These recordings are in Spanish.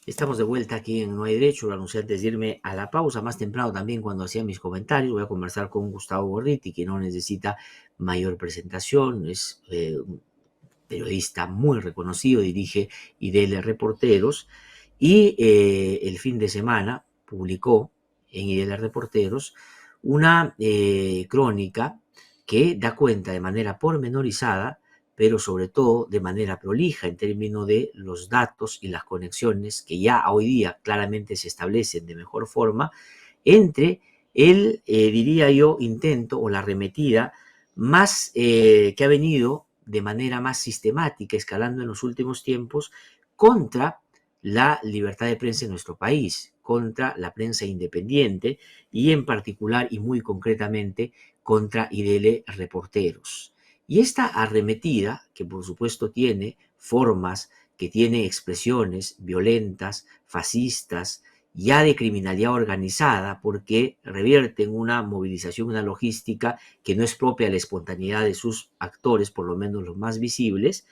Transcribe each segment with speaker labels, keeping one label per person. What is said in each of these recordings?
Speaker 1: Estamos de vuelta aquí en No hay Derecho. Lo anuncié antes de irme a la pausa, más temprano también cuando hacía mis comentarios. Voy a conversar con Gustavo Gorriti, que no necesita mayor presentación. Es un periodista muy reconocido, dirige IDL Reporteros y el fin de semana publicó en IDL Reporteros una crónica que da cuenta de manera pormenorizada, pero sobre todo de manera prolija en términos de los datos y las conexiones que ya hoy día claramente se establecen de mejor forma entre el, diría yo, intento o la arremetida más que ha venido de manera más sistemática, escalando en los últimos tiempos, contra la libertad de prensa en nuestro país, contra la prensa independiente y en particular y muy concretamente contra IDL Reporteros. Y esta arremetida, que por supuesto tiene formas, que tiene expresiones violentas, fascistas, ya de criminalidad organizada, porque revierte en una movilización, una logística que no es propia de la espontaneidad de sus actores, por lo menos los más visibles,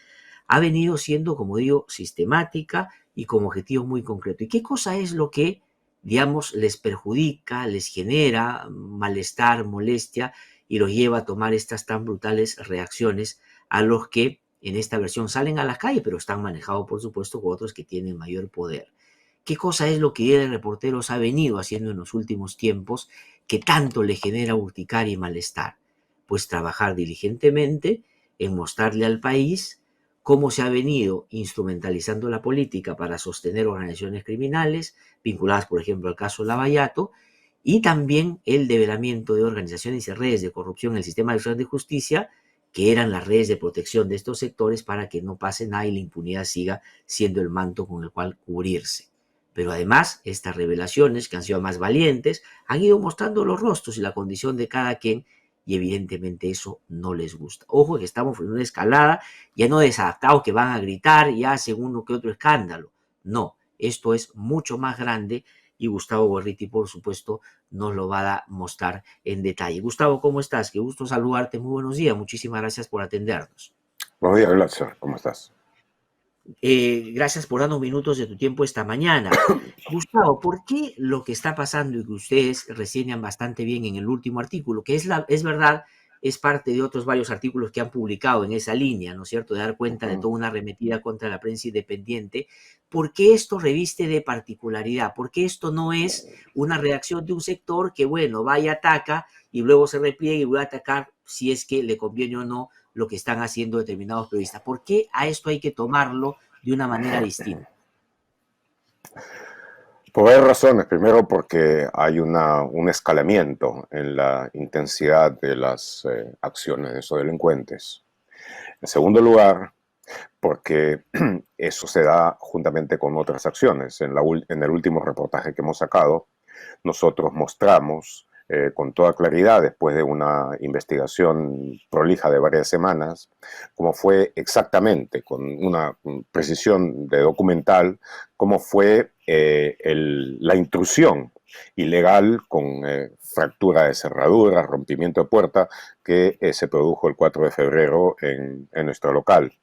Speaker 1: ha venido siendo, como digo, sistemática y con objetivo muy concreto. ¿Y qué cosa es lo que, digamos, les perjudica, les genera malestar, molestia y los lleva a tomar estas tan brutales reacciones a los que en esta versión salen a la calle, pero están manejados, por supuesto, por otros que tienen mayor poder? ¿Qué cosa es lo que el Reporteros ha venido haciendo en los últimos tiempos que tanto le genera urticaria y malestar? Pues trabajar diligentemente en mostrarle al país cómo se ha venido instrumentalizando la política para sostener organizaciones criminales, vinculadas, por ejemplo, al caso Lavallato, y también el develamiento de organizaciones y redes de corrupción en el sistema de justicia, que eran las redes de protección de estos sectores para que no pase nada y la impunidad siga siendo el manto con el cual cubrirse. Pero además, estas revelaciones, que han sido más valientes, han ido mostrando los rostros y la condición de cada quien, y evidentemente eso no les gusta. Ojo que estamos en una escalada, ya no desadaptados que van a gritar, ya hacen uno que otro escándalo. No, esto es mucho más grande y Gustavo Gorriti, por supuesto, nos lo va a mostrar en detalle. Gustavo, ¿cómo estás? Qué gusto saludarte, muy buenos días, muchísimas gracias por atendernos.
Speaker 2: Buenos días, Glatzer, ¿cómo estás?
Speaker 1: Gracias por darnos minutos de tu tiempo esta mañana. Gustavo, ¿por qué lo que está pasando y que ustedes reseñan bastante bien en el último artículo, que es verdad, es parte de otros varios artículos que han publicado en esa línea, ¿no es cierto?, de dar cuenta de
Speaker 2: Ujú.
Speaker 1: toda una arremetida contra la prensa independiente? ¿Por qué esto reviste de particularidad? ¿Por qué esto no es una reacción de un sector que, bueno, va y ataca y luego se repliega y vuelve a atacar si es que le conviene o no lo que están haciendo determinados periodistas? ¿Por qué a esto hay que tomarlo de una manera distinta?
Speaker 2: Por varias razones. Primero, porque hay un escalamiento en la intensidad de las acciones de esos delincuentes. En segundo lugar, porque eso se da juntamente con otras acciones. En el último reportaje que hemos sacado, nosotros mostramos con toda claridad, después de una investigación prolija de varias semanas, cómo fue exactamente, con una precisión de documental, cómo fue la intrusión ilegal con fractura de cerradura, rompimiento de puerta, que se produjo el 4 de febrero en nuestro local.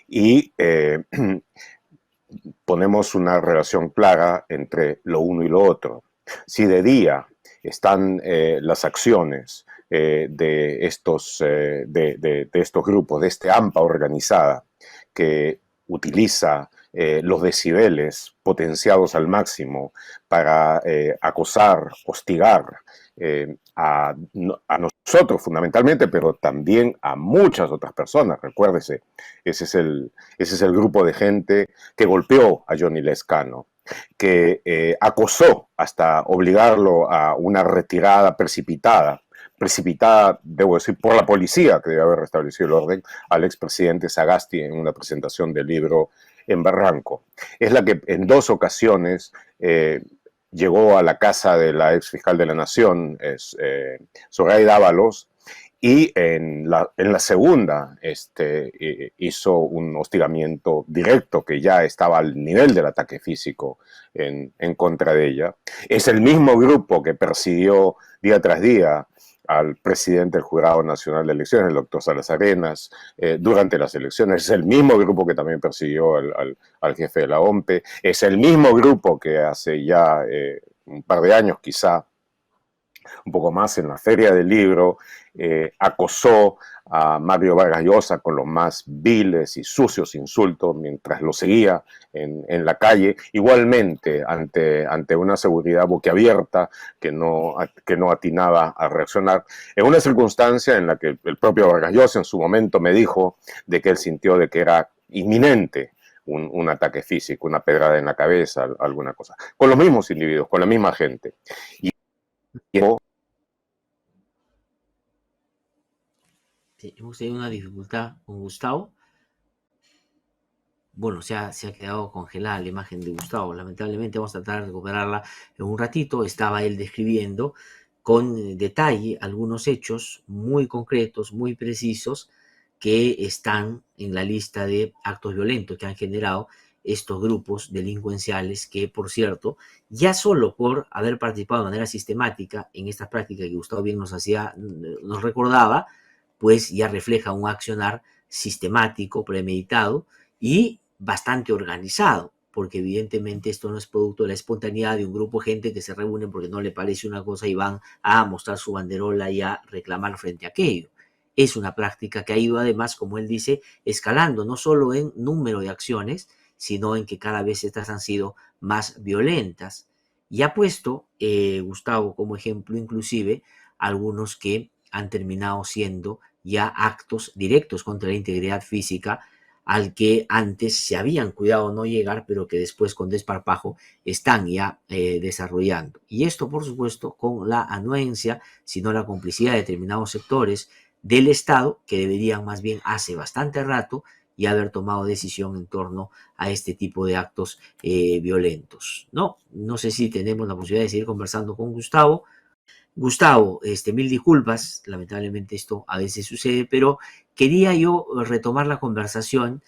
Speaker 2: Y ponemos una relación clara entre lo uno y lo otro. Si de día están las acciones de estos grupos, de este AMPA organizada, que utiliza los decibeles potenciados al máximo para acosar, hostigar a nosotros fundamentalmente, pero también a muchas otras personas. Recuérdese, ese es el grupo de gente que golpeó a Johnny Lescano, que acosó hasta obligarlo a una retirada precipitada, debo decir, por la policía, que debe haber restablecido el orden, al expresidente Sagasti en una presentación del libro en Barranco. Es la que en dos ocasiones llegó a la casa de la ex fiscal de la Nación, Zoraida Ábalos, y en la segunda hizo un hostigamiento directo que ya estaba al nivel del ataque físico en contra de ella. Es el mismo grupo que persiguió día tras día al presidente del Jurado Nacional de Elecciones, el doctor Salazar Arenas, durante las elecciones. Es el mismo grupo que también persiguió al jefe de la OMPE. Es el mismo grupo que hace ya un par de años, quizá un poco más, en la Feria del Libro, acosó a Mario Vargas Llosa con los más viles y sucios insultos mientras lo seguía en la calle, igualmente ante una seguridad boquiabierta que no atinaba a reaccionar, en una circunstancia en la que el propio Vargas Llosa en su momento me dijo de que él sintió de que era inminente un ataque físico, una pedrada en la cabeza, alguna cosa, con los mismos individuos, con la misma gente. Y
Speaker 1: sí, hemos tenido una dificultad con Gustavo. Bueno, se ha quedado congelada la imagen de Gustavo. Lamentablemente vamos a tratar de recuperarla en un ratito. Estaba él describiendo con detalle algunos hechos muy concretos, muy precisos, que están en la lista de actos violentos que han generado estos grupos delincuenciales que, por cierto, ya solo por haber participado de manera sistemática en estas prácticas que Gustavo bien nos recordaba, pues ya refleja un accionar sistemático, premeditado y bastante organizado, porque evidentemente esto no es producto de la espontaneidad de un grupo de gente que se reúne porque no le parece una cosa y van a mostrar su banderola y a reclamar frente a aquello. Es una práctica que ha ido además, como él dice, escalando no solo en número de acciones, sino en que cada vez estas han sido más violentas. Y ha puesto, Gustavo, como ejemplo inclusive, algunos que han terminado siendo ya actos directos contra la integridad física al que antes se habían cuidado no llegar, pero que después con desparpajo están ya desarrollando. Y esto, por supuesto, con la anuencia, sino la complicidad de determinados sectores del Estado, que deberían más bien hace bastante rato y haber tomado decisión en torno a este tipo de actos violentos. No sé si tenemos la posibilidad de seguir conversando con Gustavo. Gustavo, mil disculpas, lamentablemente esto a veces sucede, pero quería yo retomar la conversación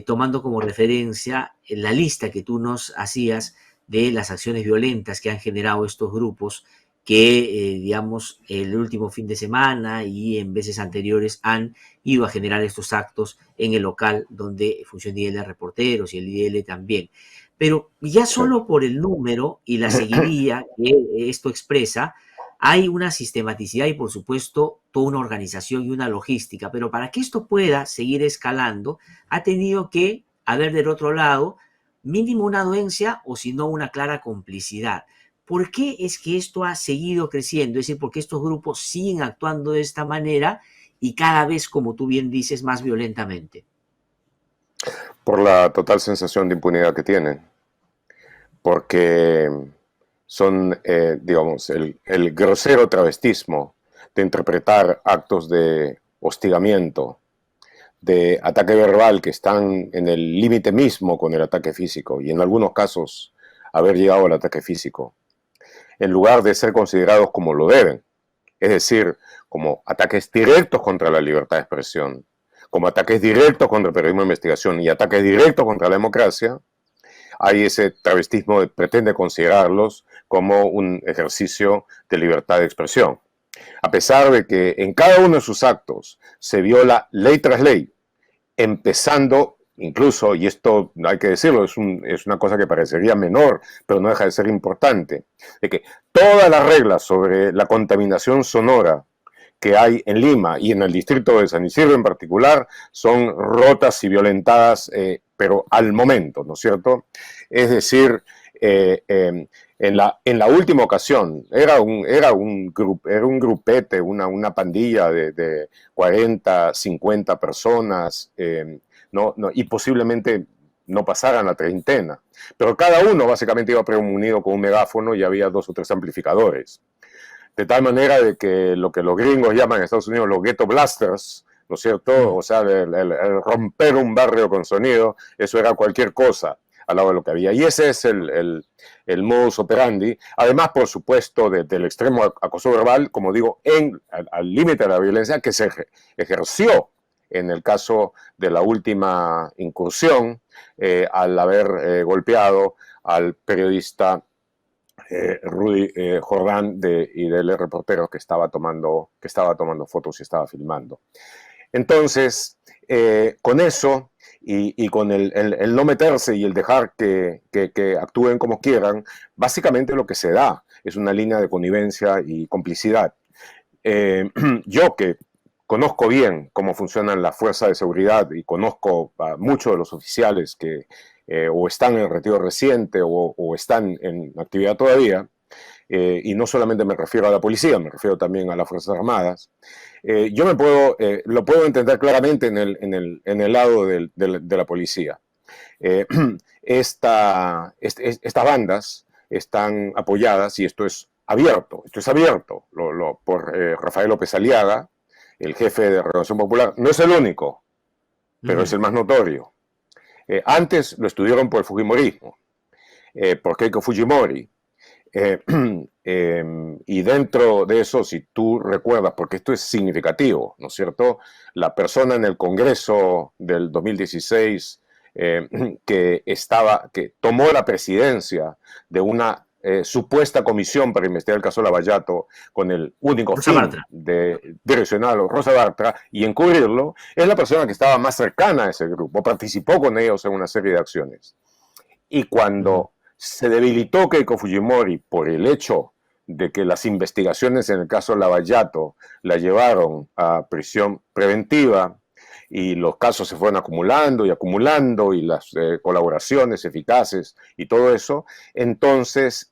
Speaker 1: tomando como referencia la lista que tú nos hacías de las acciones violentas que han generado estos grupos que, digamos, el último fin de semana y en veces anteriores han ido a generar estos actos en el local donde funciona el IDL Reporteros y el IDL también. Pero ya solo por el número y la seguidilla que esto expresa, hay una sistematicidad y, por supuesto, toda una organización y una logística, pero para que esto pueda seguir escalando, ha tenido que haber del otro lado mínimo una anuencia o si no una clara complicidad. ¿Por qué es que esto ha seguido creciendo? Es decir, ¿por qué estos grupos siguen actuando de esta manera y cada vez, como tú bien dices, más violentamente?
Speaker 2: Por la total sensación de impunidad que tienen, porque son, digamos, el grosero travestismo de interpretar actos de hostigamiento, de ataque verbal que están en el límite mismo con el ataque físico y en algunos casos haber llegado al ataque físico, en lugar de ser considerados como lo deben, es decir, como ataques directos contra la libertad de expresión, como ataques directos contra el periodismo de investigación y ataques directos contra la democracia. Hay ese travestismo que pretende considerarlos como un ejercicio de libertad de expresión. A pesar de que en cada uno de sus actos se viola ley tras ley, empezando incluso, y esto hay que decirlo, es una cosa que parecería menor, pero no deja de ser importante, de que todas las reglas sobre la contaminación sonora que hay en Lima y en el distrito de San Isidro en particular son rotas y violentadas, pero al momento, ¿no es cierto? Es decir, en la última ocasión era un grupete, una pandilla de 40, 50 personas, y posiblemente no pasaran la treintena. Pero cada uno básicamente iba premunido con un megáfono y había 2 o 3 amplificadores. De tal manera de que lo que los gringos llaman en Estados Unidos los ghetto blasters, ¿no es cierto? O sea, el romper un barrio con sonido, eso era cualquier cosa al lado de lo que había. Y ese es el modus operandi. Además, por supuesto, del extremo acoso verbal, como digo, al límite de la violencia que se ejerció en el caso de la última incursión, al haber golpeado al periodista Rudy Jordán de IDL Reporteros, que estaba tomando fotos y estaba filmando. Entonces, con eso y con el no meterse y el dejar que actúen como quieran, básicamente lo que se da es una línea de connivencia y complicidad. Yo que conozco bien cómo funcionan las fuerzas de seguridad y conozco a muchos de los oficiales que o están en retiro reciente o están en actividad todavía, y no solamente me refiero a la policía, me refiero también a las Fuerzas Armadas, yo lo puedo entender claramente en el lado de la policía. Eh, estas bandas están apoyadas, y esto es abierto por Rafael López Aliaga, el jefe de Renovación Popular. No es el único, pero es el más notorio. Antes lo estudiaron por el Fujimorismo, por Keiko Fujimori. Y dentro de eso, si tú recuerdas, porque esto es significativo, ¿no es cierto? La persona en el Congreso del 2016 que tomó la presidencia de una supuesta comisión para investigar el caso Lavallato con el único
Speaker 1: Rosa
Speaker 2: fin
Speaker 1: Bartra.
Speaker 2: de direccionarlo, Rosa Bartra, y encubrirlo, es la persona que estaba más cercana a ese grupo, participó con ellos en una serie de acciones. Y cuando se debilitó Keiko Fujimori por el hecho de que las investigaciones en el caso Lavallato la llevaron a prisión preventiva y los casos se fueron acumulando y acumulando y las colaboraciones eficaces y todo eso, entonces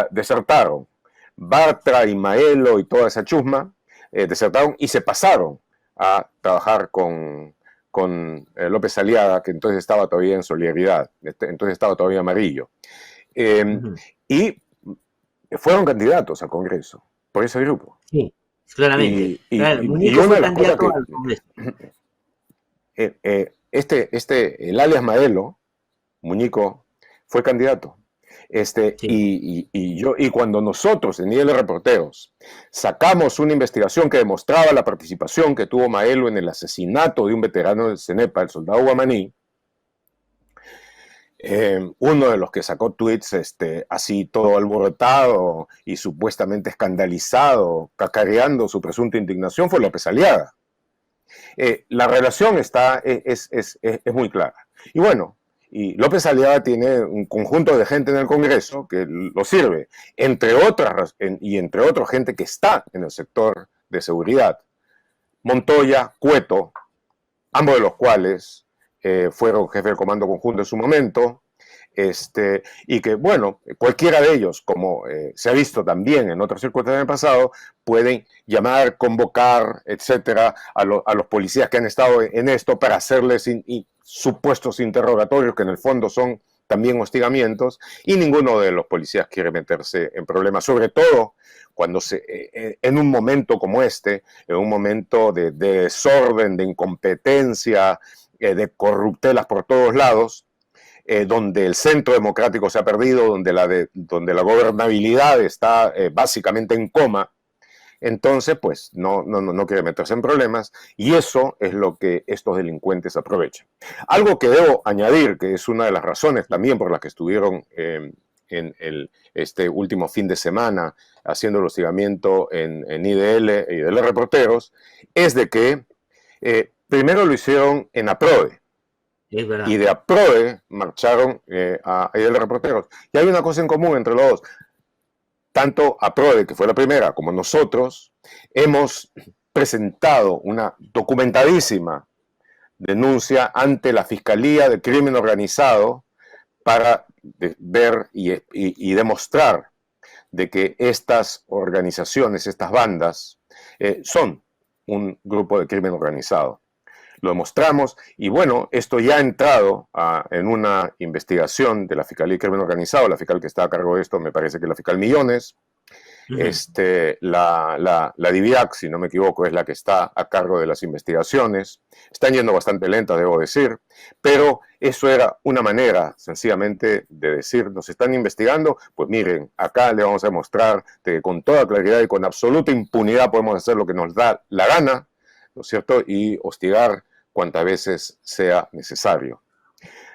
Speaker 2: desertaron. Bartra y Maelo y toda esa chusma desertaron y se pasaron a trabajar con López Aliaga, que entonces estaba todavía en solidaridad, entonces estaba todavía amarillo. Y fueron candidatos al Congreso por ese grupo.
Speaker 1: Sí, claramente. Claro,
Speaker 2: Y
Speaker 1: Muñico
Speaker 2: una
Speaker 1: fue
Speaker 2: de las cosas
Speaker 1: candidato al Congreso.
Speaker 2: el alias Maelo, Muñico, fue candidato.
Speaker 1: Sí.
Speaker 2: Y cuando nosotros en IL Reporteros sacamos una investigación que demostraba la participación que tuvo Maelo en el asesinato de un veterano del CENEPA, el soldado Guamaní, uno de los que sacó tweets así todo alborotado y supuestamente escandalizado, cacareando su presunta indignación, fue López Aliaga. La relación es muy clara. Y bueno, y López Aliaga tiene un conjunto de gente en el Congreso que lo sirve, entre otros gente que está en el sector de seguridad. Montoya, Cueto, ambos de los cuales fueron jefe del Comando Conjunto en su momento, y que, bueno, cualquiera de ellos, como se ha visto también en otras circunstancias del pasado, pueden llamar, convocar, etcétera, a los policías que han estado en esto para hacerles supuestos interrogatorios que en el fondo son también hostigamientos, y ninguno de los policías quiere meterse en problemas, sobre todo cuando en un momento como este, en un momento de desorden, de incompetencia, de corruptelas por todos lados, donde el centro democrático se ha perdido, donde la gobernabilidad está básicamente en coma, entonces pues no quiere meterse en problemas, y eso es lo que estos delincuentes aprovechan. Algo que debo añadir, que es una de las razones también por las que estuvieron en este último fin de semana haciendo el hostigamiento en IDL Reporteros, es de que primero lo hicieron en APRODE, y de APRODE marcharon a IDL Reporteros. Y hay una cosa en común entre los dos. Tanto APRODE, que fue la primera, como nosotros, hemos presentado una documentadísima denuncia ante la Fiscalía de Crimen Organizado para ver y demostrar de que estas organizaciones, estas bandas, son un grupo de crimen organizado. Lo demostramos, y bueno, esto ya ha entrado en una investigación de la Fiscalía de Crimen Organizado. La fiscal que está a cargo de esto me parece que es la fiscal Millones. La DIVIAC, si no me equivoco, es la que está a cargo de las investigaciones. Están yendo bastante lentas, debo decir, pero eso era una manera sencillamente de decir: nos están investigando, pues miren, acá le vamos a demostrar que con toda claridad y con absoluta impunidad podemos hacer lo que nos da la gana, ¿no es cierto?, y hostigar cuantas veces sea necesario.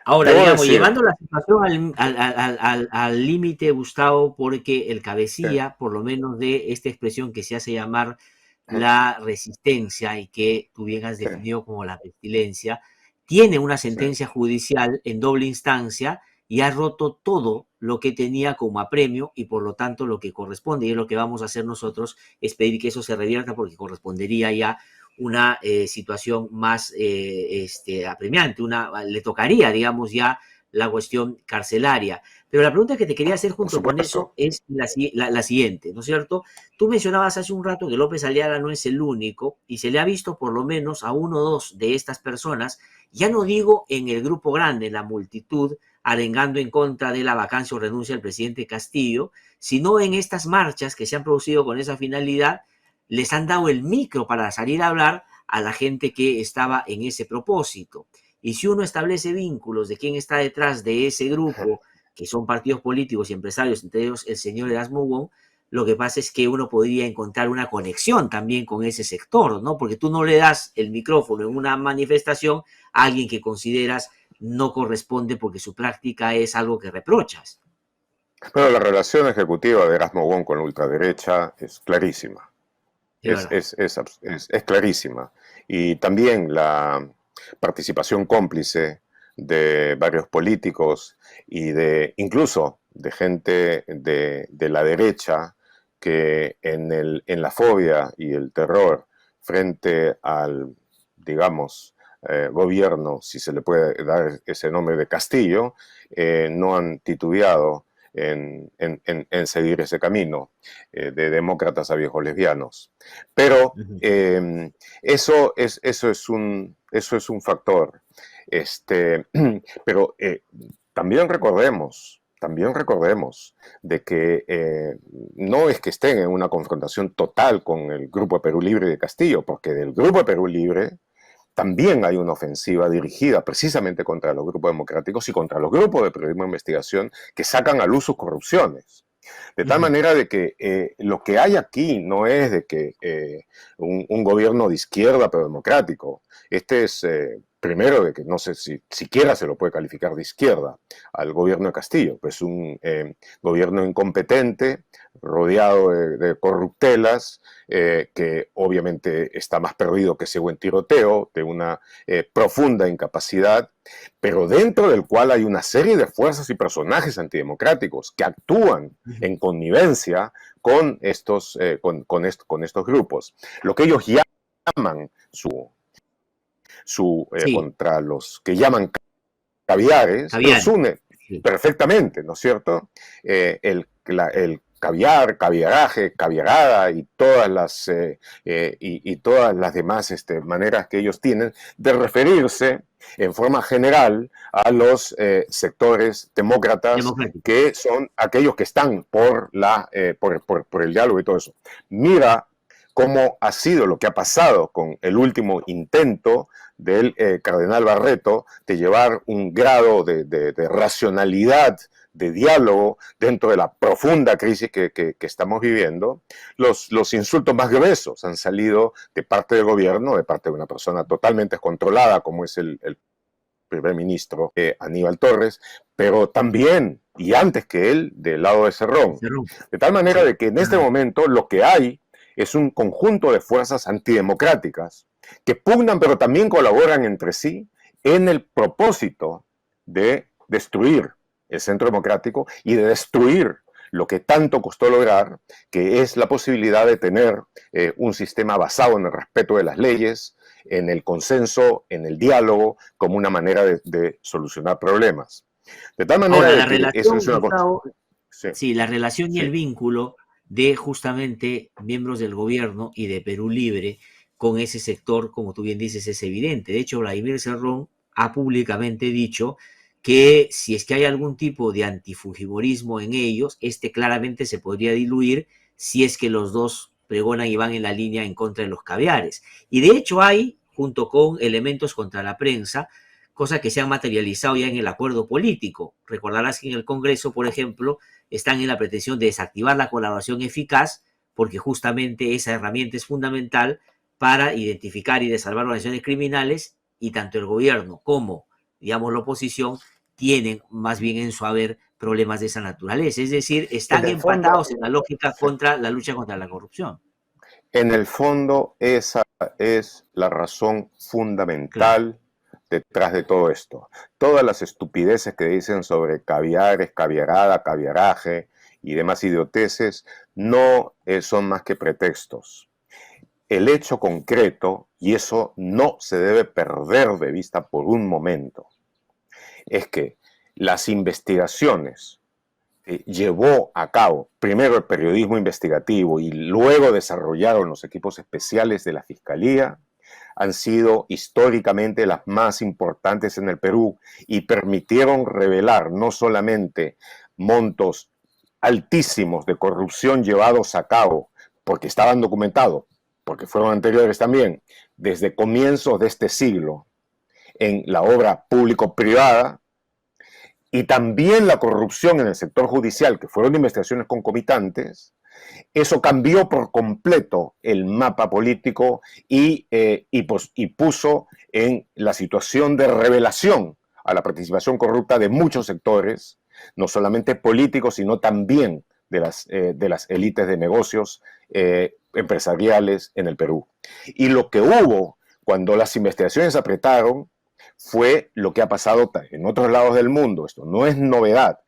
Speaker 1: Ahora,
Speaker 2: Debo
Speaker 1: digamos,
Speaker 2: decir,
Speaker 1: llevando la situación al límite, Gustavo, porque el
Speaker 2: que,
Speaker 1: cabecilla, por lo menos de esta expresión que se hace llamar la resistencia y que tú bien has
Speaker 2: sí,
Speaker 1: definido como la pestilencia, tiene una
Speaker 2: sí,
Speaker 1: sentencia judicial en doble instancia y ha roto todo lo que tenía como apremio y por lo tanto lo que corresponde, y es lo que vamos a hacer nosotros, es pedir que eso se revierta porque correspondería ya una situación más apremiante, le tocaría, digamos, ya la cuestión carcelaria. Pero la pregunta que te quería hacer
Speaker 2: por
Speaker 1: junto con eso
Speaker 2: supuesto.
Speaker 1: es la siguiente, ¿no es cierto? Tú mencionabas hace un rato que López Aliaga no es el único y se le ha visto por lo menos a uno o dos de estas personas, ya no digo en el grupo grande, en la multitud, arengando en contra de la vacancia o renuncia del presidente Castillo, sino en estas marchas que se han producido con esa finalidad, les han dado el micro para salir a hablar a la gente que estaba en ese propósito. Y si uno establece vínculos de quién está detrás de ese grupo, que son partidos políticos y empresarios, entre ellos el señor Erasmo Wong, lo que pasa es que uno podría encontrar una conexión también con ese sector, ¿no? Porque tú no le das el micrófono en una manifestación a alguien que consideras no corresponde porque su práctica es algo que reprochas.
Speaker 2: Bueno, la relación ejecutiva de Erasmo Wong con la ultraderecha es clarísima.
Speaker 1: Es verdad.
Speaker 2: Es clarísima. Y también la participación cómplice de varios políticos y de incluso de gente de la derecha que en la fobia y el terror frente al, digamos, gobierno, si se le puede dar ese nombre de Castillo, no han titubeado en seguir ese camino de demócratas a viejos lesbianos. Pero
Speaker 1: Uh -huh.
Speaker 2: eso es un factor. Este, pero también recordemos de que no es que estén en una confrontación total con el Grupo de Perú Libre de Castillo, porque del Grupo de Perú Libre también hay una ofensiva dirigida precisamente contra los grupos democráticos y contra los grupos de periodismo de investigación que sacan a luz sus corrupciones. De
Speaker 1: Uh
Speaker 2: tal
Speaker 1: -huh.
Speaker 2: manera de que lo que hay aquí no es de que un gobierno de izquierda pero democrático. Este es, primero, de que no sé si siquiera se lo puede calificar de izquierda al gobierno de Castillo, pues un gobierno incompetente, rodeado de corruptelas, que obviamente está más perdido que ese buen tiroteo, de una profunda incapacidad, pero dentro del cual hay una serie de fuerzas y personajes antidemocráticos que actúan
Speaker 1: Uh -huh.
Speaker 2: en connivencia con estos grupos. Lo que ellos llaman
Speaker 1: Sí,
Speaker 2: contra los que llaman caviares, los
Speaker 1: Javier.
Speaker 2: une
Speaker 1: Sí.
Speaker 2: perfectamente, ¿no es cierto? El caviar, caviaraje, caviarada y todas las demás maneras que ellos tienen de referirse en forma general a los sectores demócratas
Speaker 1: Democrático.
Speaker 2: que son aquellos que están por el diálogo y todo eso. Mira cómo ha sido lo que ha pasado con el último intento del cardenal Barreto de llevar un grado de racionalidad, de diálogo dentro de la profunda crisis que estamos viviendo. Los insultos más gruesos han salido de parte del gobierno, de parte de una persona totalmente descontrolada como es el primer ministro Aníbal Torres, pero también, y antes que él, del lado de Cerrón.
Speaker 1: Cerró.
Speaker 2: De tal manera
Speaker 1: Sí.
Speaker 2: de que en este
Speaker 1: Ah,
Speaker 2: momento lo que hay es un conjunto de fuerzas antidemocráticas que pugnan pero también colaboran entre sí en el propósito de destruir el centro democrático y de destruir lo que tanto costó lograr, que es la posibilidad de tener un sistema basado en el respeto de las leyes, en el consenso, en el diálogo, como una manera de solucionar problemas. De tal manera
Speaker 1: ahora,
Speaker 2: de
Speaker 1: la
Speaker 2: que eso
Speaker 1: relación,
Speaker 2: es una cosa.
Speaker 1: Gustavo,
Speaker 2: Sí,
Speaker 1: sí, la relación y
Speaker 2: sí.
Speaker 1: el vínculo de justamente miembros del gobierno y de Perú Libre con ese sector, como tú bien dices, es evidente. De hecho, Vladimir Cerrón ha públicamente dicho que si es que hay algún tipo de antifujimorismo en ellos, este claramente se podría diluir si es que los dos pregonan y van en la línea en contra de los caviares. Y de hecho hay, junto con elementos contra la prensa, cosas que se han materializado ya en el acuerdo político. Recordarás que en el Congreso, por ejemplo, están en la pretensión de desactivar la colaboración eficaz, porque justamente esa herramienta es fundamental para identificar y desarmar organizaciones criminales y tanto el gobierno como, digamos, la oposición tienen más bien en su haber problemas de esa naturaleza. Es decir,
Speaker 2: En
Speaker 1: están
Speaker 2: el fondo,
Speaker 1: empatados en la lógica
Speaker 2: sí,
Speaker 1: contra la lucha contra la corrupción.
Speaker 2: en el fondo esa es la razón
Speaker 1: Claro.
Speaker 2: fundamental detrás de todo esto. Todas las estupideces que dicen sobre caviar, escaviarada, caviaraje y demás idioteces no son más que pretextos. El hecho concreto, y eso no se debe perder de vista por un momento, es que las investigaciones que llevó a cabo primero el periodismo investigativo y luego desarrollaron los equipos especiales de la Fiscalía han sido históricamente las más importantes en el Perú y permitieron revelar no solamente montos altísimos de corrupción llevados a cabo, porque estaban documentados, porque fueron anteriores también, desde comienzos de este siglo, en la obra público-privada, y también la corrupción en el sector judicial, que fueron investigaciones concomitantes. Eso cambió por completo el mapa político y puso en la situación de revelación a la participación corrupta de muchos sectores, no solamente políticos, sino también de las élites de negocios empresariales en el Perú. Y lo que hubo cuando las investigaciones apretaron fue lo que ha pasado en otros lados del mundo. Esto no es novedad,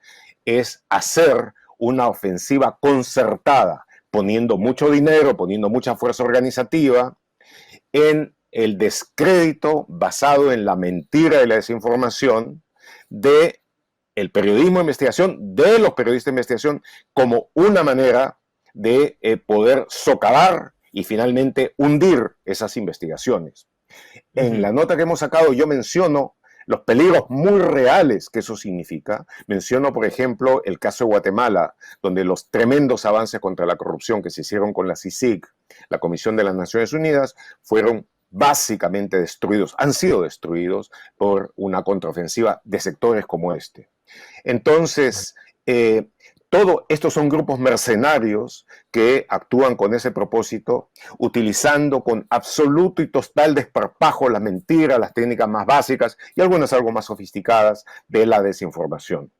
Speaker 2: es hacer una ofensiva concertada, poniendo mucho dinero, poniendo mucha fuerza organizativa en el descrédito basado en la mentira y la desinformación de el periodismo de investigación, de los periodistas de investigación, como una manera de poder socavar y finalmente hundir esas investigaciones. En la nota que hemos sacado yo menciono los peligros muy reales que eso significa. Menciono, por ejemplo, el caso de Guatemala, donde los tremendos avances contra la corrupción que se hicieron con la CICIG, la Comisión de las Naciones Unidas, fueron básicamente destruidos, han sido destruidos por una contraofensiva de sectores como este. Entonces, todo estos son grupos mercenarios que actúan con ese propósito, utilizando con absoluto y total desparpajo las mentiras, las técnicas más básicas y algunas algo más sofisticadas de la desinformación.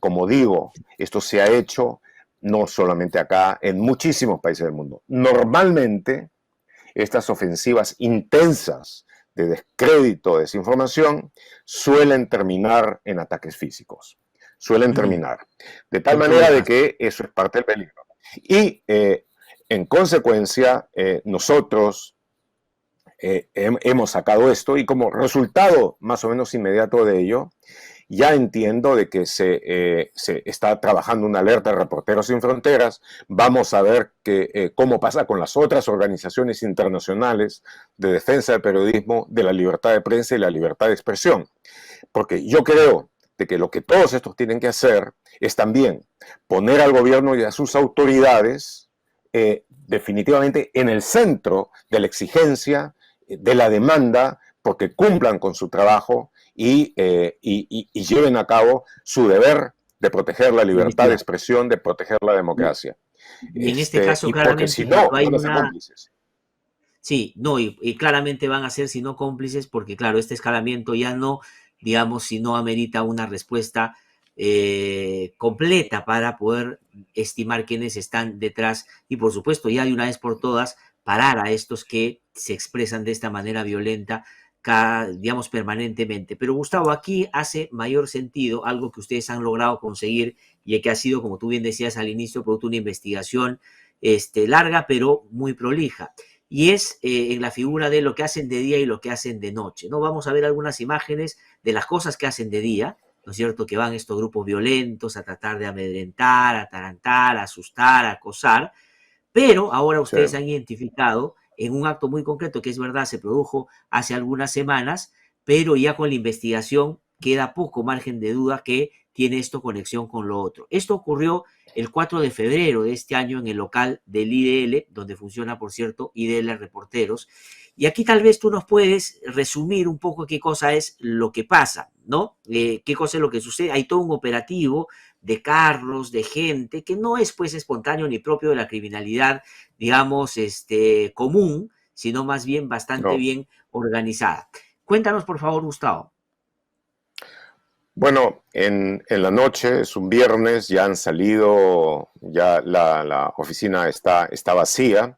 Speaker 2: Como digo, esto se ha hecho no solamente acá, en muchísimos países del mundo. Normalmente, estas ofensivas intensas de descrédito, desinformación, suelen terminar en ataques físicos. Suelen terminar. De tal
Speaker 1: En todo
Speaker 2: manera de
Speaker 1: caso.
Speaker 2: que eso es parte del peligro. Y en consecuencia, nosotros hemos sacado esto y como resultado más o menos inmediato de ello, ya entiendo de que se está trabajando una alerta de Reporteros Sin Fronteras. Vamos a ver cómo pasa con las otras organizaciones internacionales de defensa del periodismo, de la libertad de prensa y la libertad de expresión. Porque yo creo de que lo que todos estos tienen que hacer es también poner al gobierno y a sus autoridades definitivamente en el centro de la exigencia, de la demanda, porque cumplan con su trabajo y lleven a cabo su deber de proteger la
Speaker 1: De
Speaker 2: libertad de
Speaker 1: investigar.
Speaker 2: expresión, de proteger la democracia.
Speaker 1: Y en este caso,
Speaker 2: Y porque si
Speaker 1: claramente,
Speaker 2: no,
Speaker 1: cuando hay
Speaker 2: van a ser
Speaker 1: una.
Speaker 2: cómplices.
Speaker 1: Sí, no, y claramente van a ser, si no cómplices, porque claro, este escalamiento ya no, digamos, si no amerita una respuesta completa para poder estimar quiénes están detrás y, por supuesto, ya de una vez por todas, parar a estos que se expresan de esta manera violenta, digamos, permanentemente. Pero, Gustavo, aquí hace mayor sentido algo que ustedes han logrado conseguir y que ha sido, como tú bien decías al inicio, producto de una investigación larga, pero muy prolija, y es en la figura de lo que hacen de día y lo que hacen de noche, ¿no? Vamos a ver algunas imágenes de las cosas que hacen de día, ¿no es cierto? Que van estos grupos violentos a tratar de amedrentar, atarantar, asustar, acosar, pero ahora
Speaker 2: Sí.
Speaker 1: ustedes han identificado en un acto muy concreto, que es verdad, se produjo hace algunas semanas, pero ya con la investigación queda poco margen de duda que tiene esto conexión con lo otro. Esto ocurrió el 4 de febrero de este año en el local del IDL, donde funciona, por cierto, IDL Reporteros. Y aquí tal vez tú nos puedes resumir un poco qué cosa es lo que pasa, ¿no? Qué cosa es lo que sucede. Hay todo un operativo de carros, de gente, que no es pues espontáneo ni propio de la criminalidad, digamos, común, sino más bien bastante
Speaker 2: No.
Speaker 1: bien organizada. Cuéntanos, por favor, Gustavo.
Speaker 2: Bueno, en la noche, es un viernes, ya han salido, ya la oficina está vacía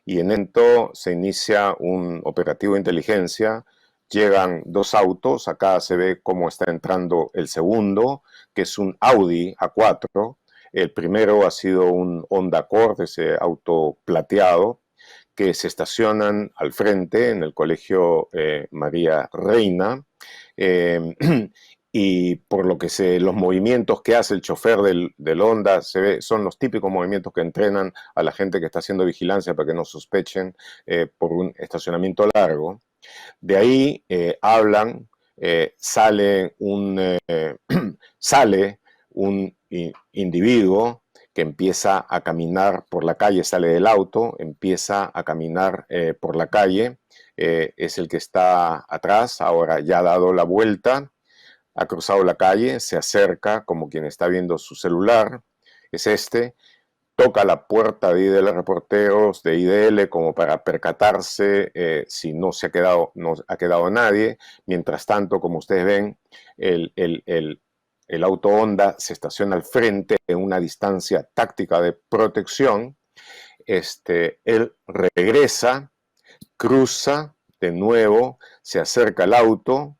Speaker 2: y en esto se inicia un operativo de inteligencia. Llegan dos autos, acá se ve cómo está entrando el segundo, que es un Audi A4. El primero ha sido un Honda Accord, ese auto plateado, que se estacionan al frente en el colegio María Reina. Eh, y por lo que los movimientos que hace el chofer del Honda se ve, son los típicos movimientos que entrenan a la gente que está haciendo vigilancia para que no sospechen por un estacionamiento largo. De ahí hablan, sale un individuo que empieza a caminar por la calle, sale del auto, empieza a caminar por la calle, es el que está atrás, ahora ya ha dado la vuelta, ha cruzado la calle, se acerca como quien está viendo su celular, es este, toca la puerta de IDL Reporteros, de IDL, como para percatarse si no ha quedado nadie. Mientras tanto, como ustedes ven, el auto Honda se estaciona al frente en una distancia táctica de protección. Él regresa, cruza de nuevo, se acerca al auto,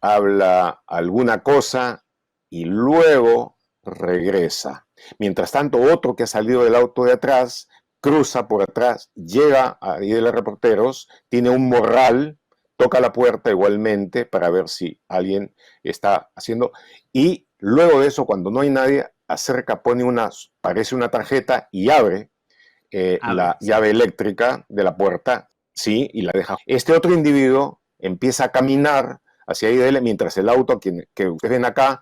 Speaker 2: habla alguna cosa y luego regresa. Mientras tanto, otro que ha salido del auto de atrás, cruza por atrás, llega a IDL Reporteros, tiene un morral, toca la puerta igualmente para ver si alguien está haciendo, y luego de eso, cuando no hay nadie, acerca, parece una tarjeta y abre la
Speaker 1: Sí.
Speaker 2: llave eléctrica de la puerta, sí, y la deja. Este otro individuo empieza a caminar hacia IDL mientras el auto que ustedes ven acá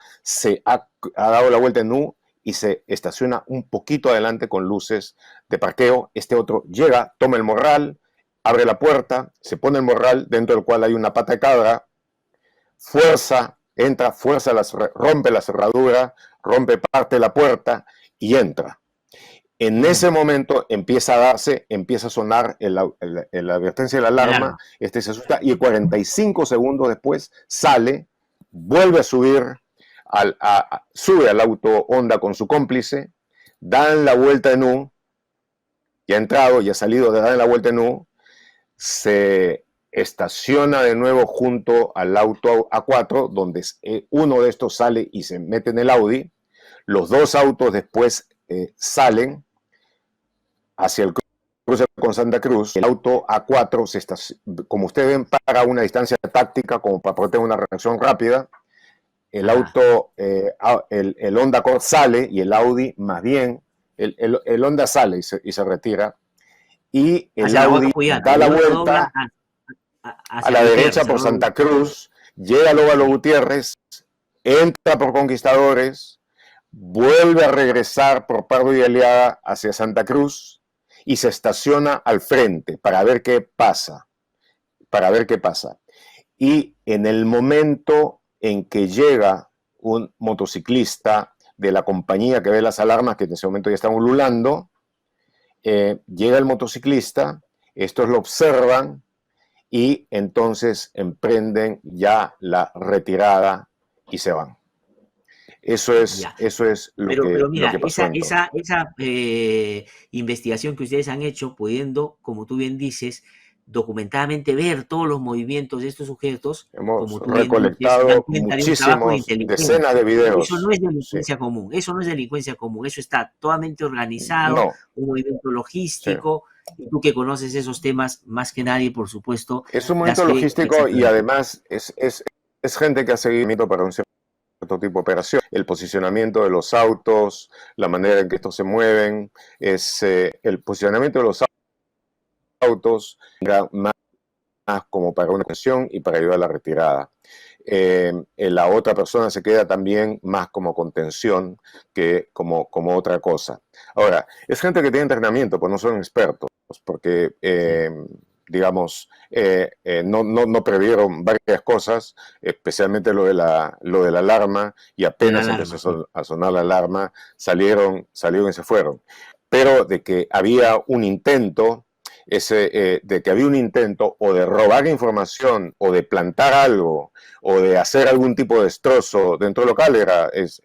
Speaker 2: ha dado la vuelta en U y se estaciona un poquito adelante con luces de parqueo. Este otro llega, toma el morral, abre la puerta, se pone el morral dentro del cual hay una pata de cabra, entra, rompe la cerradura, rompe parte de la puerta y entra. En ese momento empieza a sonar la advertencia de la alarma, se asusta y 45 segundos después sale, vuelve a subir, sube al auto Honda con su cómplice, dan la vuelta en U, ya ha entrado, ya ha salido, dan la vuelta en U, se estaciona de nuevo junto al auto A4, donde uno de estos sale y se mete en el Audi, los dos autos después salen hacia el cruce con Santa Cruz. El auto A4, como ustedes ven, para una distancia táctica, como para poder tener una reacción rápida. El auto, el Honda Accord sale y el Audi más bien, el Honda sale y se retira. Y el Audi da la vuelta a la derecha por Santa Cruz, llega a Lóbalo Gutiérrez, entra por Conquistadores, vuelve a regresar por Pardo y Aliaga hacia Santa Cruz y se estaciona al frente para ver qué pasa. Y en el momento en que llega un motociclista de la compañía que ve las alarmas, que en ese momento ya están ululando, llega el motociclista, estos lo observan y entonces emprenden ya la retirada y se van. Eso es
Speaker 1: pero mira,
Speaker 2: lo que pasó.
Speaker 1: Esa investigación que ustedes han hecho, pudiendo, como tú bien dices, documentadamente ver todos los movimientos de estos sujetos,
Speaker 2: hemos
Speaker 1: como tú
Speaker 2: recolectado
Speaker 1: bien dices, muchísimos,
Speaker 2: decenas de videos.
Speaker 1: Eso no es delincuencia común, eso no es delincuencia común, eso está totalmente organizado, un movimiento logístico, y tú que conoces esos temas más que nadie, por supuesto.
Speaker 2: Es un movimiento logístico y además es gente que ha seguido para un cierto tipo de operación. El posicionamiento de los autos, la manera en que estos se mueven, el posicionamiento de los autos más como para una cuestión y para ayudar a la retirada. La otra persona se queda también más como contención que como otra cosa. Ahora, es gente que tiene entrenamiento, pues no son expertos, porque digamos, no previeron varias cosas, especialmente lo de la alarma, y apenas empezó a sonar la alarma, salieron y se fueron. Pero de que había un intento, de que había un intento o de robar información o de plantar algo o de hacer algún tipo de destrozo dentro del local es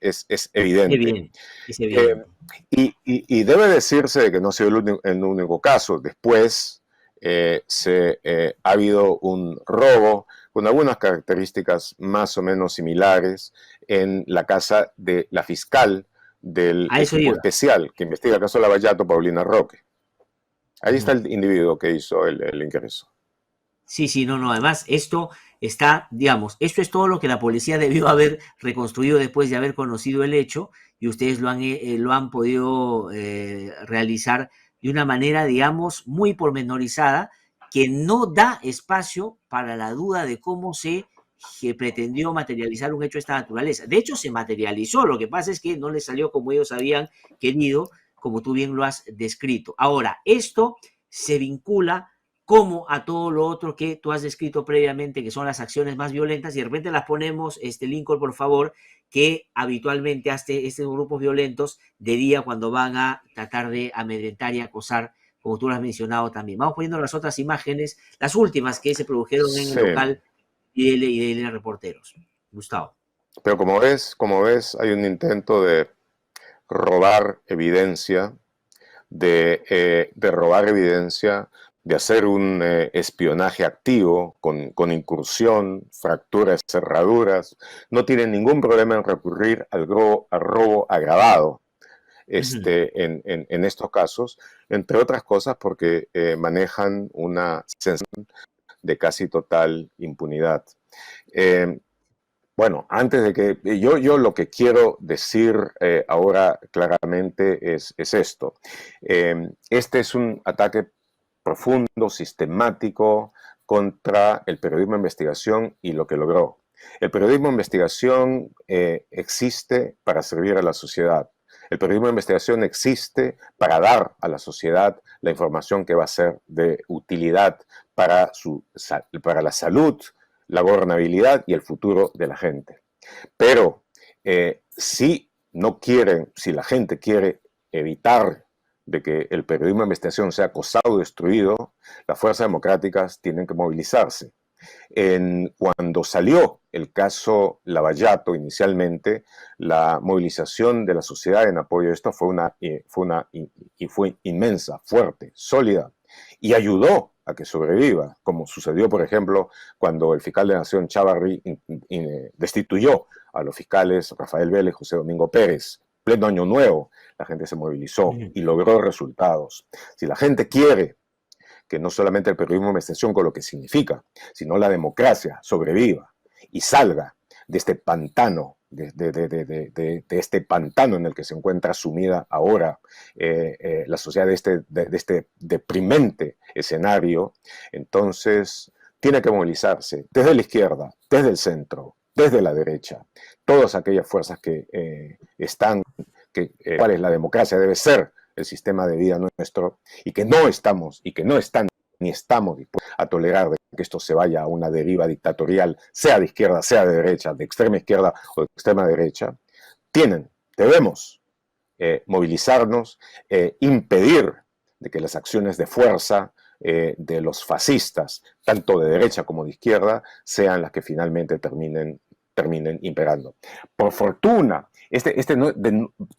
Speaker 2: evidente.
Speaker 1: Evidente, es evidente.
Speaker 2: Y debe decirse que no ha sido el único caso. Después ha habido un robo con algunas características más o menos similares en la casa de la fiscal del
Speaker 1: A eso
Speaker 2: equipo
Speaker 1: iba.
Speaker 2: especial que investiga el caso Lavallato, Paulina Roque. Ahí está
Speaker 1: Ujú.
Speaker 2: el individuo que hizo el ingreso.
Speaker 1: Sí, sí, no, no. Además, esto está, digamos, esto es todo lo que la policía debió haber reconstruido después de haber conocido el hecho y ustedes lo han podido realizar de una manera, digamos, muy pormenorizada que no da espacio para la duda de cómo se pretendió materializar un hecho de esta naturaleza. De hecho, se materializó. Lo que pasa es que no le salió como ellos habían querido, como tú bien lo has descrito. Ahora, esto se vincula como a todo lo otro que tú has descrito previamente, que son las acciones más violentas, y de repente las ponemos, Lincoln, por favor, que habitualmente hace estos grupos violentos de día cuando van a tratar de amedrentar y acosar, como tú lo has mencionado también. Vamos poniendo las otras imágenes, las últimas que se produjeron en el
Speaker 2: Sí,
Speaker 1: local y de Reporteros. Gustavo.
Speaker 2: pero como ves, hay un intento de robar evidencia, de robar evidencia, de hacer un espionaje activo con incursión, fracturas, cerraduras. No tienen ningún problema en recurrir al robo agravado
Speaker 1: Uh -huh.
Speaker 2: en estos casos, entre otras cosas porque manejan una sensación de casi total impunidad. Eh, bueno, antes de que yo lo que quiero decir ahora claramente es esto. Este es un ataque profundo, sistemático contra el periodismo de investigación y lo que logró. El periodismo de investigación existe para servir a la sociedad. El periodismo de investigación existe para dar a la sociedad la información que va a ser de utilidad para la salud, la gobernabilidad y el futuro de la gente. Pero si no quieren, si la gente quiere evitar de que el periodismo de investigación sea acosado o destruido, las fuerzas democráticas tienen que movilizarse. Cuando salió el caso Lavallato inicialmente, la movilización de la sociedad en apoyo a esto fue inmensa, fuerte, sólida, y ayudó a que sobreviva, como sucedió, por ejemplo, cuando el fiscal de la Nación Chávarri destituyó a los fiscales Rafael Vélez y José Domingo Pérez. Pleno año nuevo, la gente se movilizó
Speaker 1: Uh -huh.
Speaker 2: y logró resultados. Si la gente quiere que no solamente el periodismo de investigación con lo que significa, sino la democracia sobreviva y salga de este pantano, de este pantano en el que se encuentra sumida ahora la sociedad de este deprimente escenario, entonces tiene que movilizarse desde la izquierda, desde el centro, desde la derecha, todas aquellas fuerzas que cuál la democracia debe ser el sistema de vida nuestro y que no estamos ni estamos dispuestos a tolerar que esto se vaya a una deriva dictatorial, sea de izquierda, sea de derecha, de extrema izquierda o de extrema derecha, debemos movilizarnos, impedir de que las acciones de fuerza de los fascistas, tanto de derecha como de izquierda, sean las que finalmente terminen imperando. Por fortuna,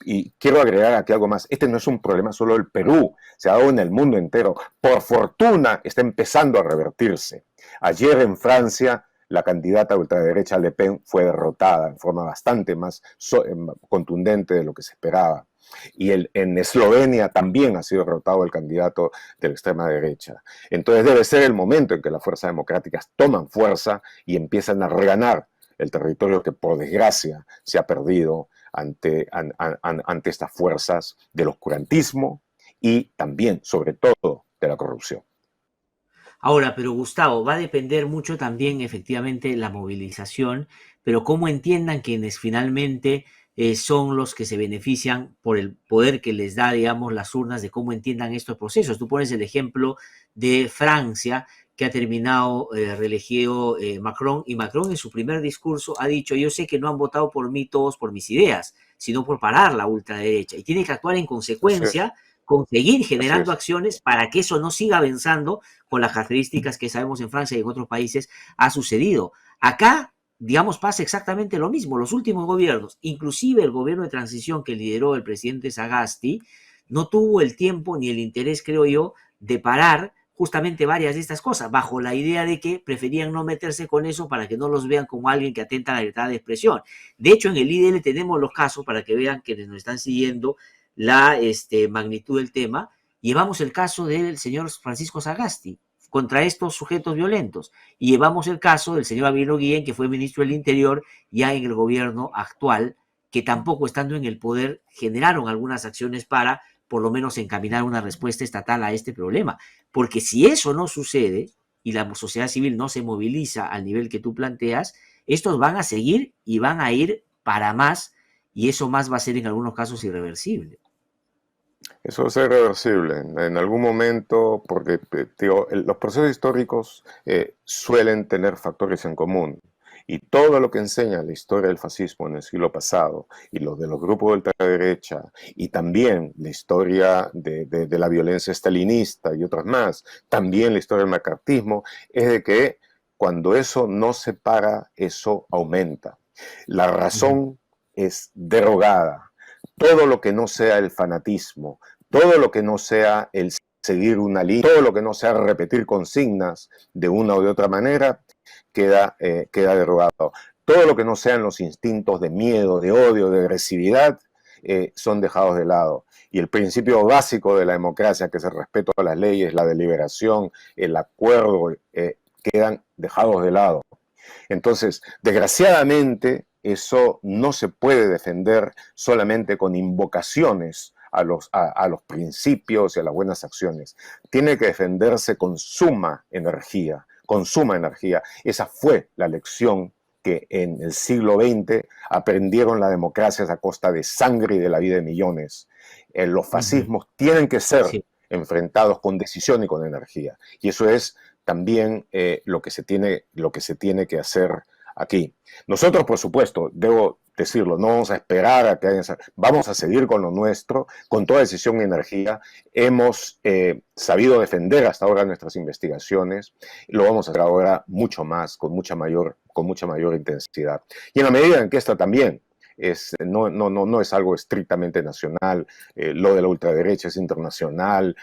Speaker 2: y quiero agregar aquí algo más, este no es un problema solo del Perú, se ha dado en el mundo entero. Por fortuna está empezando a revertirse. Ayer en Francia, la candidata ultraderecha Le Pen fue derrotada en forma bastante más contundente de lo que se esperaba. Y en Eslovenia también ha sido derrotado el candidato de la extrema derecha. Entonces debe ser el momento en que las fuerzas democráticas toman fuerza y empiezan a reganar el territorio que por desgracia se ha perdido ante estas fuerzas del oscurantismo y también, sobre todo, de la corrupción.
Speaker 1: Ahora, pero Gustavo, va a depender mucho también efectivamente la movilización, pero cómo entiendan quienes finalmente son los que se benefician por el poder que les da, digamos, las urnas, de cómo entiendan estos procesos. Tú pones el ejemplo de Francia, que ha terminado reelegido Macron, y Macron en su primer discurso ha dicho: yo sé que no han votado por mí todos por mis ideas, sino por parar la ultraderecha, y tiene que actuar en consecuencia conseguir
Speaker 2: Así
Speaker 1: generando
Speaker 2: es.
Speaker 1: acciones para que eso no siga avanzando con las características que sabemos en Francia y en otros países ha sucedido. Acá, digamos, pasa exactamente lo mismo. Los últimos gobiernos, inclusive el gobierno de transición que lideró el presidente Sagasti, no tuvo el tiempo ni el interés, creo yo, de parar justamente varias de estas cosas, bajo la idea de que preferían no meterse con eso para que no los vean como alguien que atenta a la libertad de expresión. De hecho, en el IDL tenemos los casos, para que vean quienes nos están siguiendo la magnitud del tema. Llevamos el caso del señor Francisco Sagasti contra estos sujetos violentos. Y llevamos el caso del señor Abino Guillén, que fue ministro del Interior ya en el gobierno actual, que tampoco estando en el poder generaron algunas acciones para por lo menos encaminar una respuesta estatal a este problema. Porque si eso no sucede y la sociedad civil no se moviliza al nivel que tú planteas, estos van a seguir y van a ir para más, y eso más va a ser en algunos casos irreversible.
Speaker 2: Eso es irreversible en algún momento, porque digo, los procesos históricos suelen tener factores en común. Y todo lo que enseña la historia del fascismo en el siglo pasado, y lo de los grupos de ultraderecha, y también la historia de la violencia estalinista y otras más, también la historia del macartismo, es de que cuando eso no se para, eso aumenta. La razón es derogada. Todo lo que no sea el fanatismo, todo lo que no sea el seguir una línea, todo lo que no sea repetir consignas de una o de otra manera, queda derogado. Todo lo que no sean los instintos de miedo, de odio, de agresividad, son dejados de lado. Y el principio básico de la democracia, que es el respeto a las leyes, la deliberación, el acuerdo, quedan dejados de lado. Entonces, desgraciadamente, eso no se puede defender solamente con invocaciones a los principios y a las buenas acciones. Tiene que defenderse con suma energía, con suma energía. Esa fue la lección que en el siglo XX aprendieron las democracias a costa de sangre y de la vida de millones. Los fascismos tienen que ser enfrentados con decisión y con energía. Y eso es también lo que se tiene que hacer aquí. Nosotros, por supuesto, debo decirlo, no vamos a esperar a que vamos a seguir con lo nuestro, con toda decisión y energía. Hemos sabido defender hasta ahora nuestras investigaciones y lo vamos a hacer ahora mucho más, con mucha mayor intensidad. Y en la medida en que esta también no es algo estrictamente nacional, lo de la ultraderecha es internacional,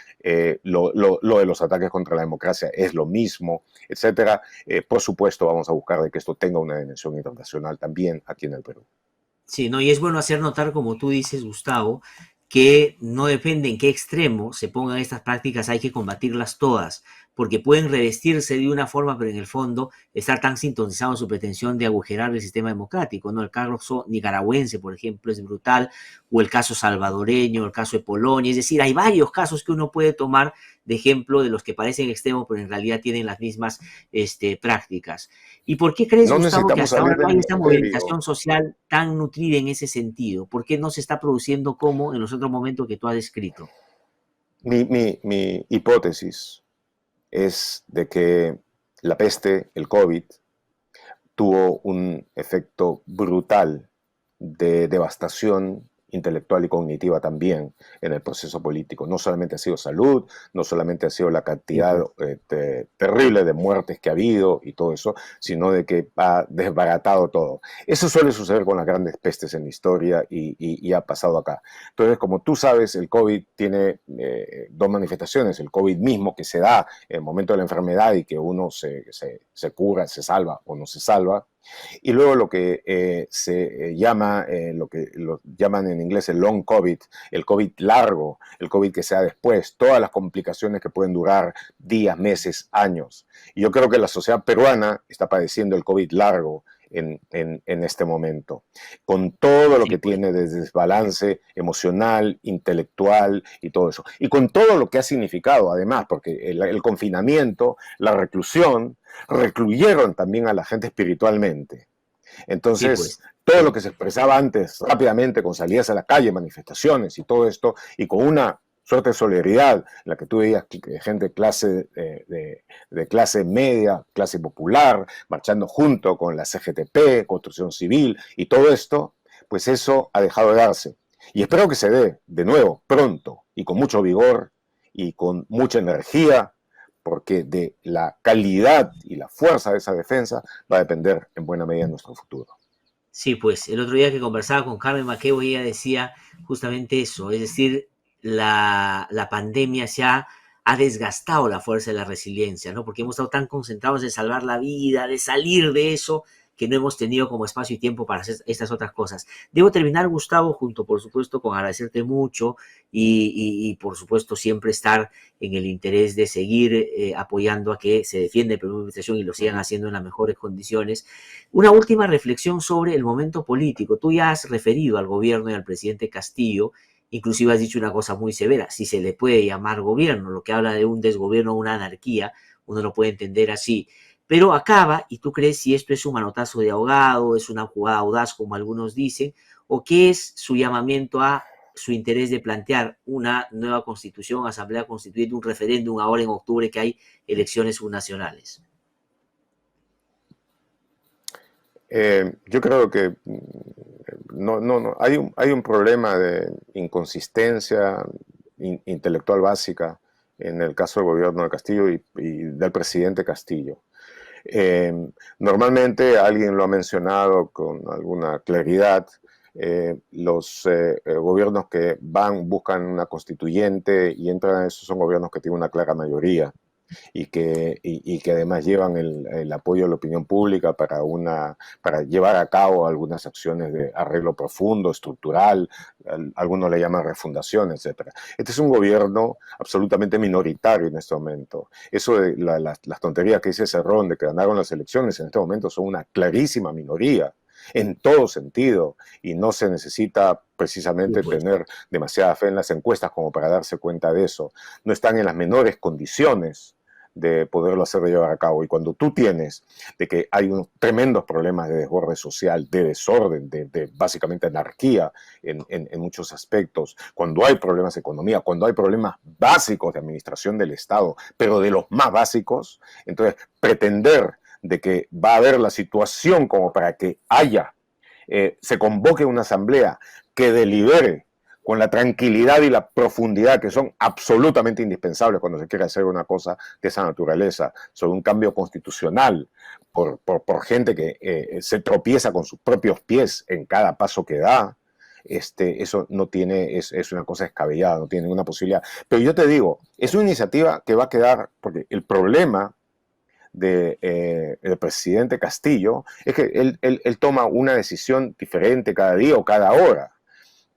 Speaker 2: lo de los ataques contra la democracia es lo mismo, etcétera. Por supuesto, vamos a buscar de que esto tenga una dimensión internacional también aquí en el Perú.
Speaker 1: Sí, ¿no? Y es bueno hacer notar, como tú dices, Gustavo, que no depende en qué extremo se pongan estas prácticas, hay que combatirlas todas, porque pueden revestirse de una forma, pero en el fondo estar tan sintonizados en su pretensión de agujerar el sistema democrático, ¿no? El caso nicaragüense, por ejemplo, es brutal, o el caso salvadoreño, el caso de Polonia, es decir, hay varios casos que uno puede tomar de ejemplo de los que parecen extremos, pero en realidad tienen las mismas prácticas. ¿Y por qué crees,
Speaker 2: No
Speaker 1: Gustavo, que
Speaker 2: necesitamos
Speaker 1: hasta ahora
Speaker 2: salir
Speaker 1: no
Speaker 2: del
Speaker 1: hay esta
Speaker 2: ministerio.
Speaker 1: movilización social tan nutrida en ese sentido? ¿Por qué no se está produciendo como en los otros momentos que tú has descrito?
Speaker 2: Mi hipótesis es de que la peste, el COVID, tuvo un efecto brutal de devastación intelectual y cognitiva también en el proceso político. No solamente ha sido salud, no solamente ha sido la
Speaker 1: Sí,
Speaker 2: cantidad
Speaker 1: pues.
Speaker 2: terrible de muertes que ha habido y todo eso, sino de que ha desbaratado todo. Eso suele suceder con las grandes pestes en la historia y ha pasado acá. Entonces, como tú sabes, el COVID tiene dos manifestaciones. El COVID mismo, que se da en el momento de la enfermedad y que uno se cura, se salva o no se salva. Y luego lo que se llama, lo que lo llaman en inglés el long COVID, el COVID largo, el COVID que sea después, todas las complicaciones que pueden durar días, meses, años. Y yo creo que la sociedad peruana está padeciendo el COVID largo en este momento, con todo lo
Speaker 1: Sí,
Speaker 2: que
Speaker 1: pues.
Speaker 2: tiene de desbalance emocional, intelectual y todo eso. Y con todo lo que ha significado, además, porque el confinamiento, la reclusión, recluyeron también a la gente espiritualmente.
Speaker 1: Sí,
Speaker 2: Entonces,
Speaker 1: pues.
Speaker 2: todo lo que se expresaba antes rápidamente con salidas a la calle, manifestaciones y todo esto, y con una suerte de solidaridad, en la que tú veías gente de clase media, clase popular, marchando junto con la CGTP, Construcción Civil y todo esto, pues eso ha dejado de darse. Y espero que se dé de nuevo, pronto, y con mucho vigor y con mucha energía, porque de la calidad y la fuerza de esa defensa va a depender en buena medida nuestro futuro.
Speaker 1: Sí, pues el otro día que conversaba con Carmen Maqueo, ella decía justamente eso, es decir, la pandemia ha desgastado la fuerza de la resiliencia, ¿no? Porque hemos estado tan concentrados en salvar la vida, de salir de eso, que no hemos tenido como espacio y tiempo para hacer estas otras cosas. Debo terminar, Gustavo, junto, por supuesto, con agradecerte mucho y por supuesto, siempre estar en el interés de seguir apoyando a que se defienda el Perú de Administración y lo sigan haciendo en las mejores condiciones. Una última reflexión sobre el momento político. Tú ya has referido al gobierno y al presidente Castillo, inclusive has dicho una cosa muy severa, si se le puede llamar gobierno, lo que habla de un desgobierno, una anarquía, uno lo puede entender así. Pero acaba, y tú crees si esto es un manotazo de ahogado, es una jugada audaz, como algunos dicen, o qué es su llamamiento a su interés de plantear una nueva constitución, asamblea constituyente, un referéndum ahora en octubre que hay elecciones subnacionales.
Speaker 2: Yo creo que hay un problema de inconsistencia intelectual básica en el caso del gobierno de Castillo y del presidente Castillo. Normalmente, alguien lo ha mencionado con alguna claridad, los gobiernos que buscan una constituyente y entran a eso son gobiernos que tienen una clara mayoría y que además llevan el apoyo de la opinión pública para llevar a cabo algunas acciones de arreglo profundo, estructural, algunos le llaman refundación, etc. Este es un gobierno absolutamente minoritario en este momento. Eso de las tonterías que dice Cerrón de que ganaron las elecciones en este momento son una clarísima minoría en todo sentido, y no se necesita precisamente tener demasiada fe en las encuestas como para darse cuenta de eso. No están en las menores condiciones de poderlo hacer llevar a cabo. Y cuando tú tienes de que hay unos tremendos problemas de desborde social, de desorden, de básicamente anarquía en muchos aspectos, cuando hay problemas de economía, cuando hay problemas básicos de administración del Estado, pero de los más básicos, entonces pretender de que va a haber la situación como para que se convoque una asamblea que delibere con la tranquilidad y la profundidad que son absolutamente indispensables cuando se quiere hacer una cosa de esa naturaleza, sobre un cambio constitucional por gente que se tropieza con sus propios pies en cada paso que da. Eso no tiene, es una cosa descabellada, no tiene ninguna posibilidad. Pero yo te digo, es una iniciativa que va a quedar, porque el problema del presidente Castillo es que él toma una decisión diferente cada día o cada hora.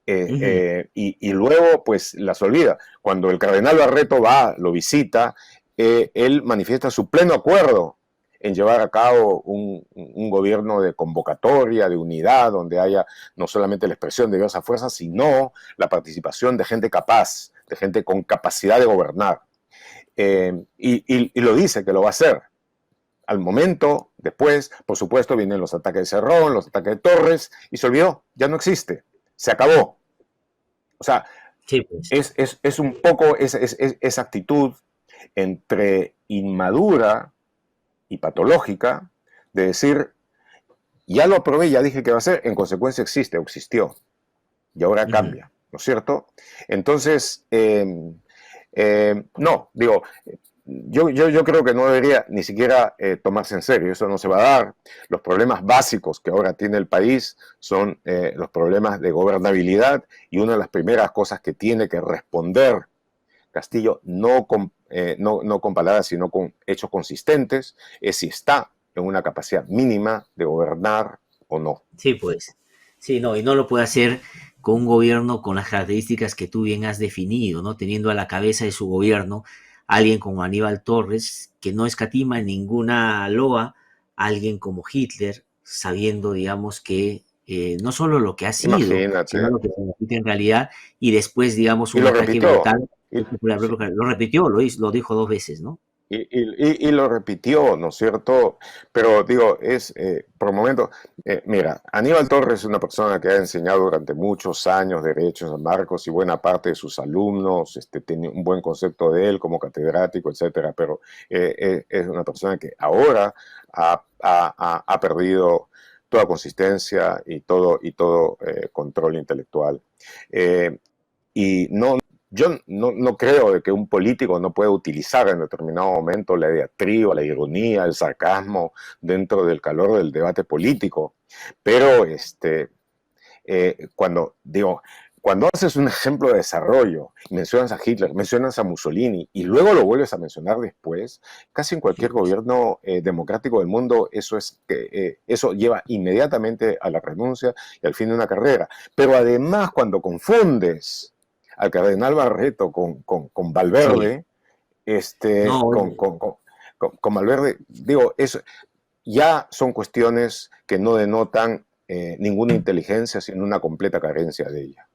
Speaker 2: Y luego pues las olvida. Cuando el cardenal Barreto lo visita, él manifiesta su pleno acuerdo en llevar a cabo un gobierno de convocatoria, de unidad, donde haya no solamente la expresión de diversas fuerzas, sino la participación de gente capaz, de gente con capacidad de gobernar. Y lo dice que lo va a hacer. Al momento, después, por supuesto, vienen los ataques de Cerrón, los ataques de Torres, y se olvidó, ya no existe, se acabó. O sea,
Speaker 1: sí, pues.
Speaker 2: es un poco esa actitud entre inmadura y patológica de decir, ya lo aprobé, ya dije que va a ser, en consecuencia existe o existió, y ahora cambia, ¿no es cierto? Entonces, no, digo, yo creo que no debería ni siquiera tomarse en serio, eso no se va a dar. Los problemas básicos que ahora tiene el país son los problemas de gobernabilidad, y una de las primeras cosas que tiene que responder Castillo, no con palabras, sino con hechos consistentes, es si está en una capacidad mínima de gobernar o no.
Speaker 1: Sí, pues. Sí, no, y no lo puede hacer con un gobierno con las características que tú bien has definido, ¿no? Teniendo a la cabeza de su gobierno alguien como Aníbal Torres, que no escatima en ninguna loa, alguien como Hitler, sabiendo, digamos, que no solo lo que ha sido, sino
Speaker 2: Imagínate.
Speaker 1: lo que significa en realidad, y después, digamos,
Speaker 2: Y
Speaker 1: un
Speaker 2: lo
Speaker 1: ataque
Speaker 2: repitió.
Speaker 1: brutal. Lo repitió, lo dijo 2 veces, ¿no?
Speaker 2: Y lo repitió, ¿no es cierto? Pero digo, por momentos, mira, Aníbal Torres es una persona que ha enseñado durante muchos años derechos a Marcos, y buena parte de sus alumnos tiene un buen concepto de él como catedrático, etcétera, pero es una persona que ahora ha perdido toda consistencia y todo control intelectual. Y no yo no creo de que un político no pueda utilizar en determinado momento la diatriba, la ironía, el sarcasmo dentro del calor del debate político, pero cuando haces un ejemplo de desarrollo, mencionas a Hitler, mencionas a Mussolini y luego lo vuelves a mencionar después, casi en
Speaker 1: Sí,
Speaker 2: cualquier
Speaker 1: pues.
Speaker 2: gobierno democrático del mundo eso lleva inmediatamente a la renuncia y al fin de una carrera. Pero además, cuando confundes al cardenal Barreto con
Speaker 1: Sí.
Speaker 2: Valverde,
Speaker 1: No,
Speaker 2: con Valverde, digo, eso ya son cuestiones que no denotan ninguna inteligencia, sino una completa carencia de ella.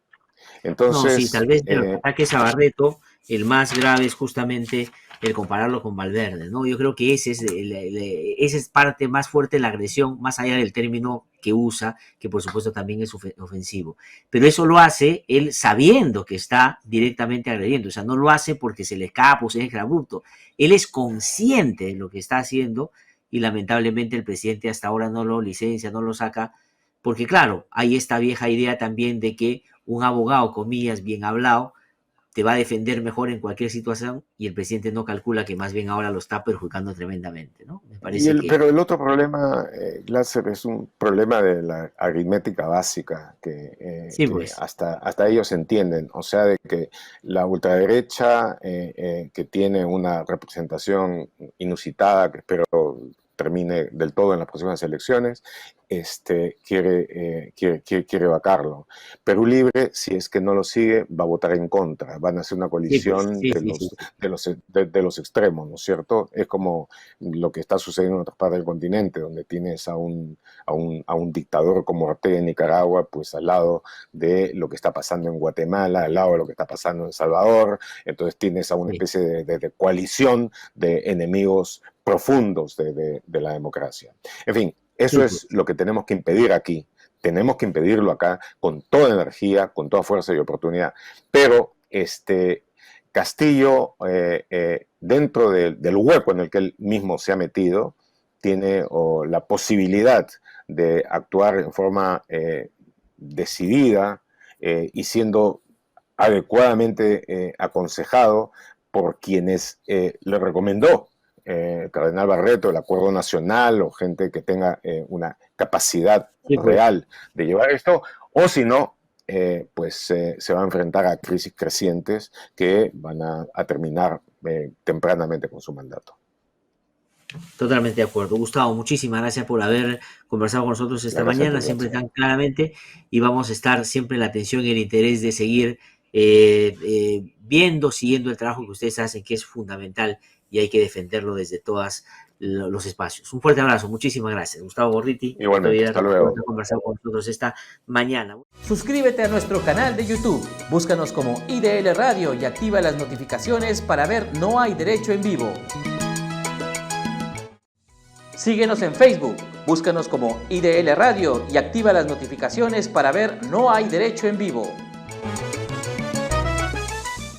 Speaker 1: no, sí, tal
Speaker 2: Entonces,
Speaker 1: vez de los ataques a Barreto, el más grave es justamente el compararlo con Valverde, ¿no? Yo creo que ese es parte más fuerte de la agresión, más allá del término que usa, que por supuesto también es ofensivo. Pero eso lo hace él sabiendo que está directamente agrediendo, o sea, no lo hace porque se le escapa o se deja abrupto. Él es consciente de lo que está haciendo y lamentablemente el presidente hasta ahora no lo licencia, no lo saca, porque claro, hay esta vieja idea también de que un abogado, comillas, bien hablado, te va a defender mejor en cualquier situación y el presidente no calcula que más bien ahora lo está perjudicando tremendamente, ¿no? Me parece que
Speaker 2: pero el otro problema, Glasser, es un problema de la aritmética básica
Speaker 1: sí,
Speaker 2: que
Speaker 1: pues,
Speaker 2: hasta ellos entienden. O sea, de que la ultraderecha, que tiene una representación inusitada, que espero termine del todo en las próximas elecciones, quiere vacarlo. Perú Libre, si es que no lo sigue, va a votar en contra. Van a hacer una
Speaker 1: sí, pues,
Speaker 2: coalición
Speaker 1: sí, sí, sí.
Speaker 2: de los extremos, ¿no es cierto? Es como lo que está sucediendo en otras partes del continente, donde tienes a un dictador como Ortega en Nicaragua, pues al lado de lo que está pasando en Guatemala, al lado de lo que está pasando en El Salvador. Entonces tienes a una
Speaker 1: Sí,
Speaker 2: especie de coalición de enemigos profundos de la democracia. En fin, eso
Speaker 1: sí,
Speaker 2: es
Speaker 1: pues.
Speaker 2: lo que tenemos que impedir aquí. Tenemos que impedirlo acá con toda energía, con toda fuerza y oportunidad. Pero Castillo, dentro del hueco en el que él mismo se ha metido, tiene la posibilidad de actuar en forma decidida y siendo adecuadamente aconsejado por quienes le recomendó Cardenal Barreto, el Acuerdo Nacional o gente que tenga una capacidad
Speaker 1: Sí, pues.
Speaker 2: real de llevar esto, o si no, se va a enfrentar a crisis crecientes que van a terminar tempranamente con su mandato.
Speaker 1: Totalmente de acuerdo. Gustavo, muchísimas gracias por haber conversado con nosotros esta
Speaker 2: Gracias a ti,
Speaker 1: mañana, siempre
Speaker 2: gracias.
Speaker 1: tan claramente, y vamos a estar siempre en la atención y el interés de seguir viendo, siguiendo el trabajo que ustedes hacen, que es fundamental y hay que defenderlo desde todos los espacios. Un fuerte abrazo, muchísimas gracias. Gustavo Gorriti,
Speaker 2: Igualmente,
Speaker 1: autoridad
Speaker 2: hasta
Speaker 1: representante,
Speaker 2: luego.
Speaker 1: ha conversado con nosotros esta mañana.
Speaker 3: Suscríbete a nuestro canal de YouTube, búscanos como IDL Radio y activa las notificaciones para ver No Hay Derecho en Vivo. Síguenos en Facebook, búscanos como IDL Radio y activa las notificaciones para ver No Hay Derecho en Vivo.